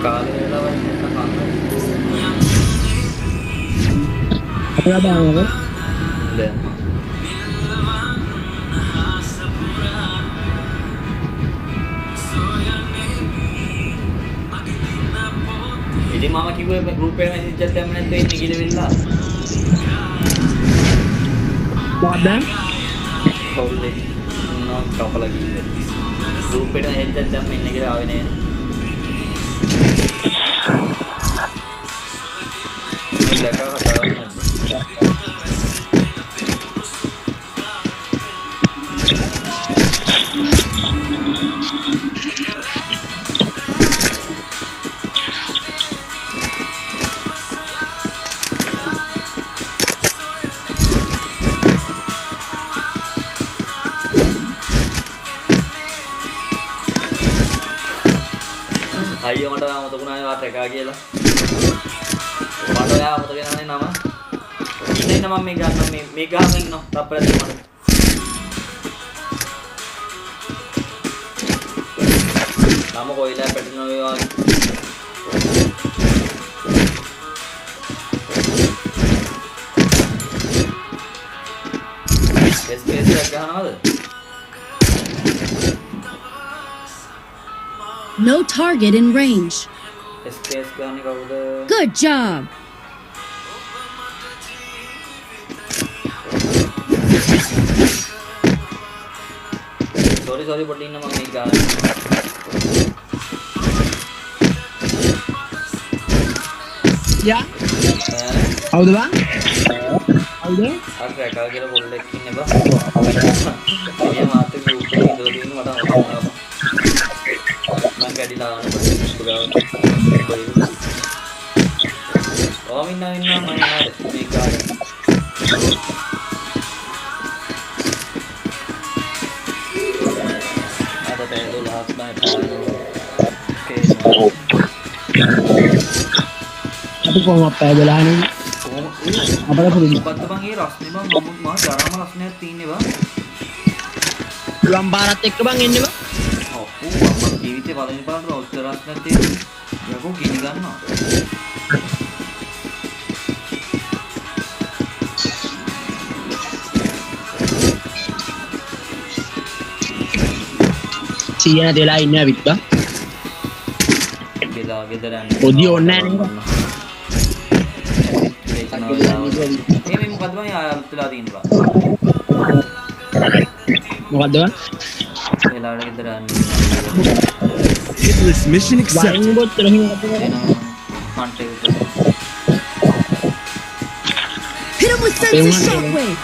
කාලේ වෙලා වයින් කන්න. අපලා දානවා. දැන්. ඉතින් මම කිව්වේ මේ ගෲප් එකේ මැසේජ් එකක් දැම්ම නැත්නම් ඉන්නේ කියලා වෙලා. මොකද? කවුරුද? නෝ කපලා ගිහින්. ගෲප් එකට මැසේජ් එකක් දැම්ම ඉන්නේ කියලා ආවේ නෑ. දැකලා කතාවක් නැද්ද? අයියෝ මට මතකුණා නේ වාට එකා කියලා. මට ඔයා මතක නෑනේ නම. ඉන්න මම මේ ගන්න මේ ගාම ඉන්න තප්පරයක් මට. නම කොයිලා පැටලෙනවා වේවා. ස්පේස් එක ගන්නවද? No target in range. Space ගන්න කවුද? Good job. sorry පොඩ්ඩක් ඉන්න මම මේ ගාන. යා. හවුද බං? හවුද? අර රැකා කියලා පොල්ලෙක් ඉන්නේ බං. එයා මාත් ගෲප් එකේ ඉඳලා තියෙන මට අහනවා. මං ගැඩිලා ආවනේ. ඔව් ඉන්නවා මම මේ ගාන. අද බැලු last night. අපි කොහොමද පැදලා හන්නේ? අපල පුරුදු. මොකද්ද බං ඒ රස්නේ බං මම මහා ජරාම රස්නයක් තියෙන්නේ බං. ලම්බාරත් එක්ක බං එන්නේ බං. ඔව් මම ජීවිතේ පළවෙනි පාරට ඔස්තර රස්නයක් තියෙන්නේ. යකෝ කිනි ගන්නවා. සීයන දෙලා ඉන්නේ අවිත් බං. ගෙදා ගෙදර යන්නේ. පොඩි ඕනේ නැහැ නේද? මේ මොකද්ද බං ආයතලා තියෙනවා. මොකද්ද බං? වෙලාවට ගෙදර යන්නේ. This mission accepted. වයින් බොත් රහින් අපේ Hit him with sensor shockwave.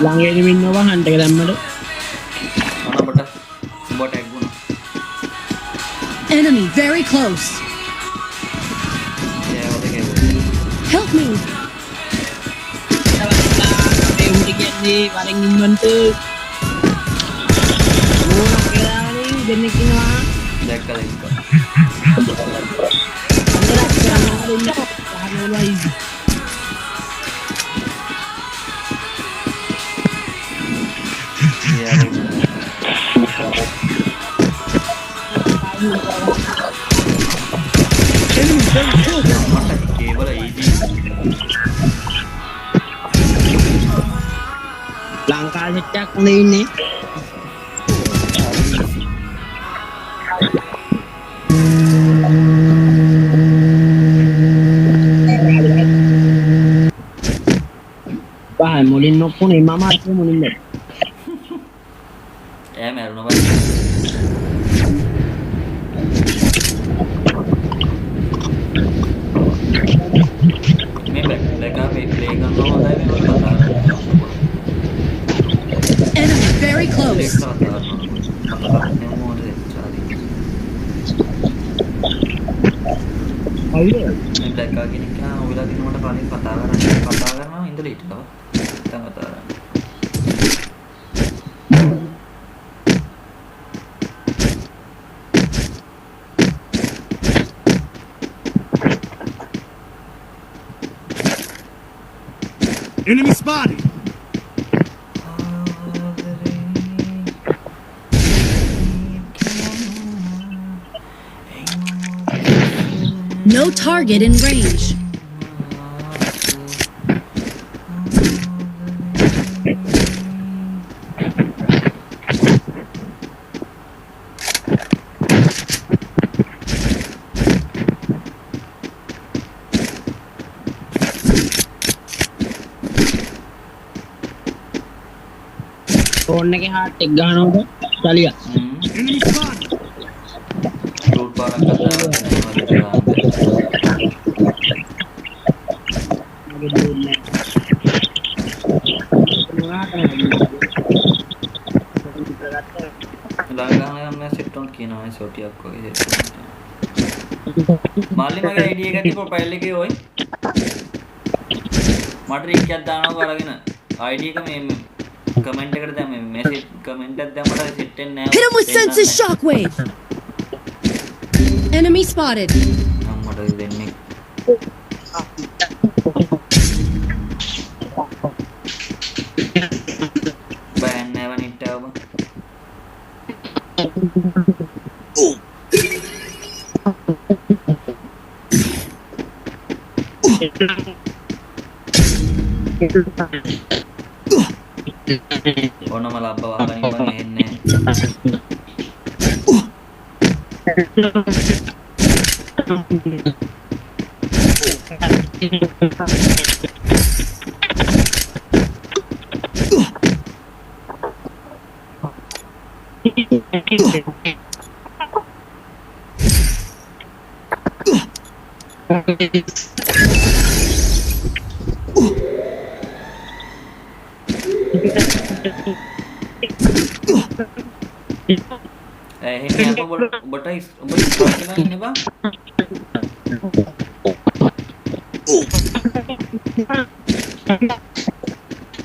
ළඟේදී ඉන්නවා හන්ට් එක දැම්මද? බොට එක්ගුණා. Enemy very close. Help me. ඒ උන්ට කියන්නේ වරෙන් ඉන්නන්ට ඕන කියලා දෙන්නෙක් ඉන්නවා. දැක්කද ඒක? අnder කරන්න දෙන්න ගහනවා ඉසි. ලංකා සෙට් එකක් හොඳ ඉන්නේ. බා මුලින් නොකුනේ මම අතේ මුලින්ද. එයා මරුණා බං. Enemy very close. අයියෝ මේ බ්ලැක් ආ කෙනෙක් ආ ඔයලා දිනුවට කලින් කතා කරනවා ඉඳලා හිටනවා. නැත්නම් කතා කරන්නේ. Enemy spotted. No target in range. Phone එකේ හાર્ට් එක ගන්නකොට චලියා Enemy spotted. රූට් පාරක් කරලා මගේ දුන්නේ ළඟ සෙට් ඔන් කියනවා ඒ සෝටියක් වගේ මාළි මගේ ID එක ඇති ප්‍රොෆයිල් එකේ ඔය මට ලින්ක් එකක් දානවා අරගෙන ID එක මේ කමෙන්ට් එකට දැම්ම මේ මෙසේජ් කමෙන්ට් එකක් දැම්මට සෙට් වෙන්නේ නැහැ Hit him with senses shockwave. Enemy spotted. මට දෙන්නේ බෑන් නැව නිට්ටව ඕනම ලබ්බ වහගෙන ඉබන් එන්නේ එහෙනම් අප ඔබට ඔබ ඉස්සරහට ඉන්නේ බා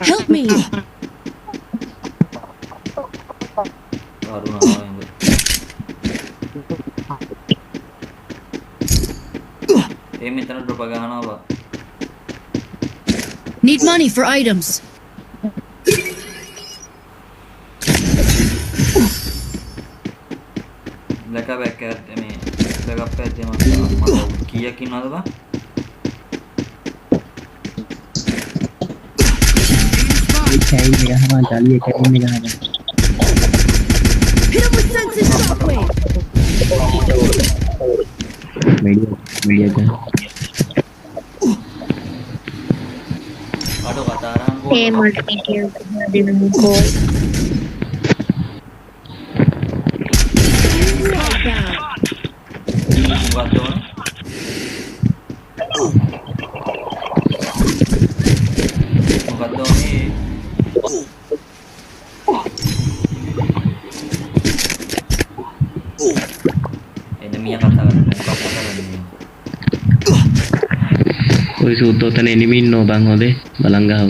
Help me. මෙතන ඩ්‍රොප් ගහනවා බා Need money for items. ලක බැක් කරේ මේ බෑකප් එකේ මම කීයක් ඉන්නවද බා කැයින් එක ගහනවා චලිය කැයින් එක ගහනවා Hit him with senses shockwave. media kan අඩෝ කතාරන් ගෝ ඒ මට කියන්නේ දෙනු කෝල් මොකක්ද ඕන මොකක්ද ඕනේ එනමියා කතා කරන්නේ कोई सूतो तने एनिमी नो बांग होदे බලංගාව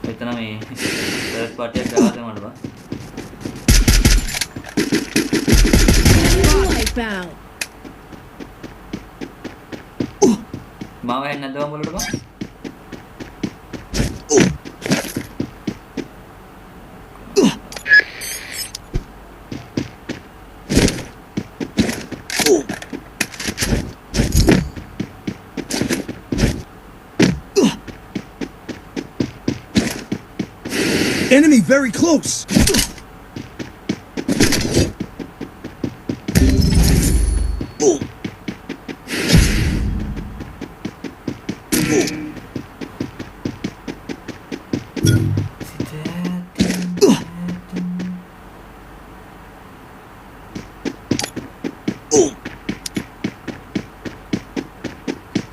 එතන මේ ෆර්ස්ට් පාර්ටි එක ගාලා මඩ බා Wipeout. මාව හෙන්න නැද්ද බං වලට බා Enemy very close.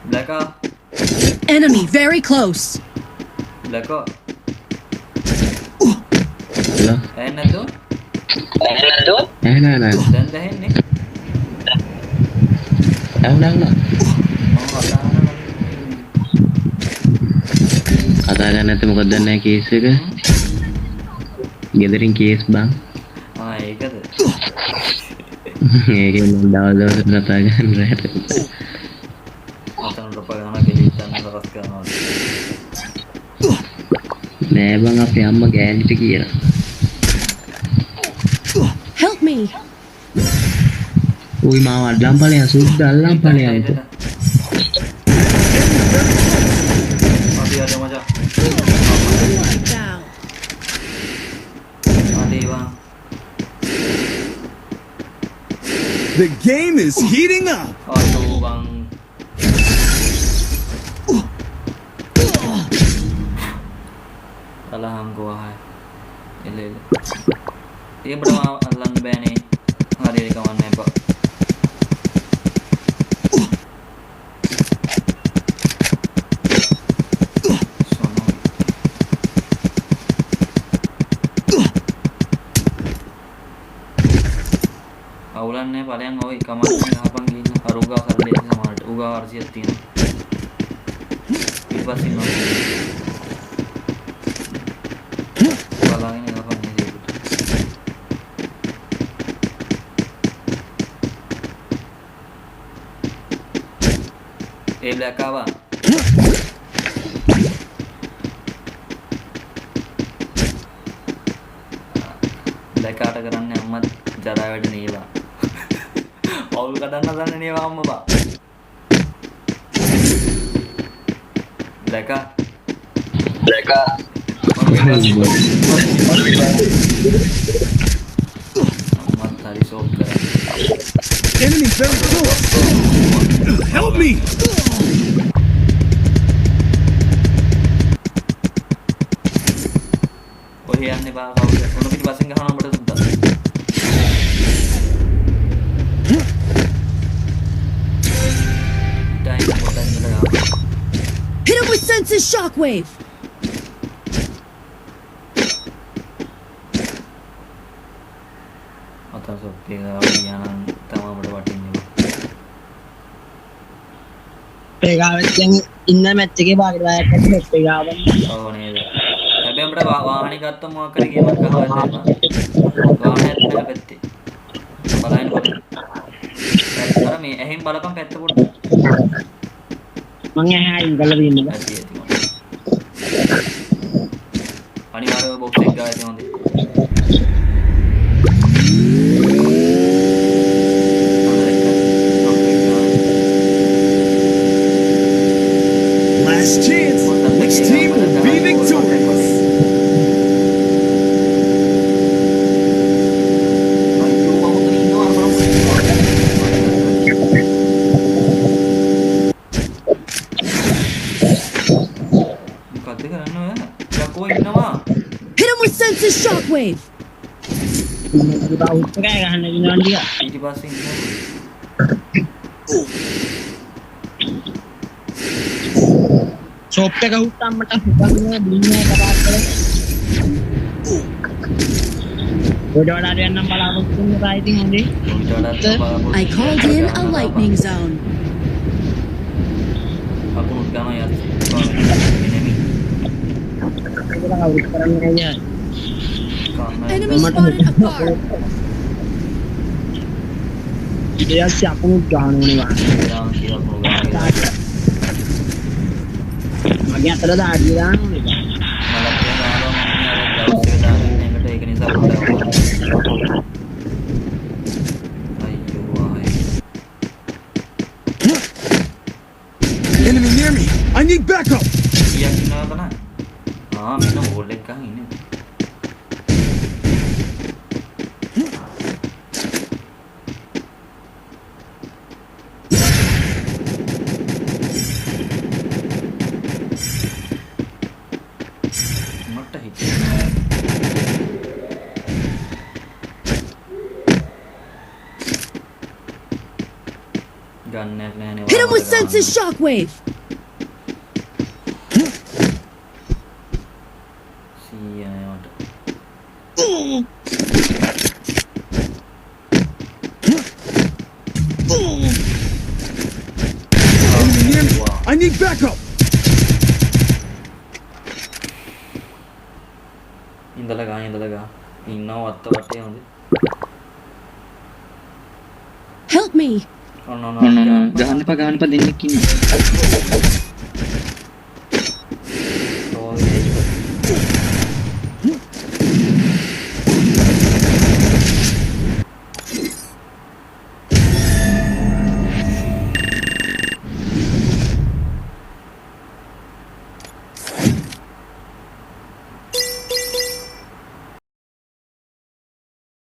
Blacka. Enemy very close. Blacka. Hello? නැද්ද? නෑ දැන් දැහෙන්නේ. කතා ගන්න නැත්නම් මොකද දන්නේ කේස් එක? ගෙදරින් කේස් බං. ඒකද? ඒකෙන් මම දවස් කතා ගන්න රැට. අතන ඩ්‍රොප් ගන්න කෙලින් තන රස් කරනවා. නෑ බං අපේ අම්මා ගෑනිට කියලා. Help me. Ui mau අල්ලම් ඵලයන් සුද්ධ අල්ලම් ඵලයන්. අපි අද මචං. Down. අදේවා. The game is heating up. අතෝ බං. අලහම් ගෝහයි. එලෙල. ඒකට අල්ලන්න බෑනේ. හරියට කවන්න එපා. අවුලන්නේ ඵලයන් ඔය කමන්නේ ගහපන් ගිහින් අරුගා කරලේ සමහරට උගා 400ක් තියෙනවා ඊට පස්සේ නෝ බලන්නේ ගහපන් නේද ඒ බ්ලැක් ආවා බ්ලැක් ආට කරන්නේ අම්මා ජරා වැඩ නේවා අවුල් කඩන්න දන්නේ නේවා අම්මා බා දැකා අම්මා තාරි ෂෝක් කරා Enemy very close. Help me. ඔය යන්නේ බා කවුද උණු පිටිපස්සෙන් ගහනවා අපිට සුද්දා Hit him with senses shockwave. අතසොත් තියනවා තමයි වටින්නේ. පේගාවෙත් දැන් ඉන්න මැච් එකේ භාගයට වැයකට මෙත් පේගාවන්. ඔව් නේද. හැබැයි අපිට වාහනේ ගත්තම මොකක් කරේ ගේමක් ගහවද එපා. වාහනේ ඇත්තට පැත්තේ. බලන්න බලන්න. අර මේ ඇහෙන් බලපන් පැත්ත පොඩ්ඩක්. මං ඇහැයින් ගල දෙන්නේ. ඇති ඇති මොකද. අනිවාර්යව බොක්ස් එක ගාලා තියෙනවා. Last chance. Which team will be victorious? Hit him with senses shockwave. About එකයි ගහන්න දිනවා ටික. ඊට පස්සේ ඉන්නවා. ෂොප් එක හුත්තම් මට හිතන්නේ බින්නේ කතාත් කරලා. ඔය වඩාට යන්නම් බලාපොරොත්තු වෙන්න බෑ ඉතින් හොඳේ. I called in a lightning zone. අපුණුත් ගාන යත්. එනිමි. ඒක කවුරුත් කරන්නේ නැහැ. Enemy spotted a car. ඉතින් අපුණුත් ගහනෝනේ වා. දාන කියලා ප්‍රෝග්‍රෑම් එක. මගේ අතට දාඩිය දාන්න ඕනේ. මලක් දානවා මම අර ගවුස් එක දාගෙන එකට ඒක නිසා පොඩ්ඩක් අයියෝ ආයි. Enemy near me. I need backup. කීයක් ඉන්නවද තමයි? මෙන්න හෝල් එකක් ගහන් ඉන්නේ. Hit him with senses shockwave. Enemy near me. I need backup. ඉඳලා ඉන්නව අත්ත වටේ හොඳ. Help me. Oh no. ගහන්න එපා දෙන්නෙක් ඉන්නේ.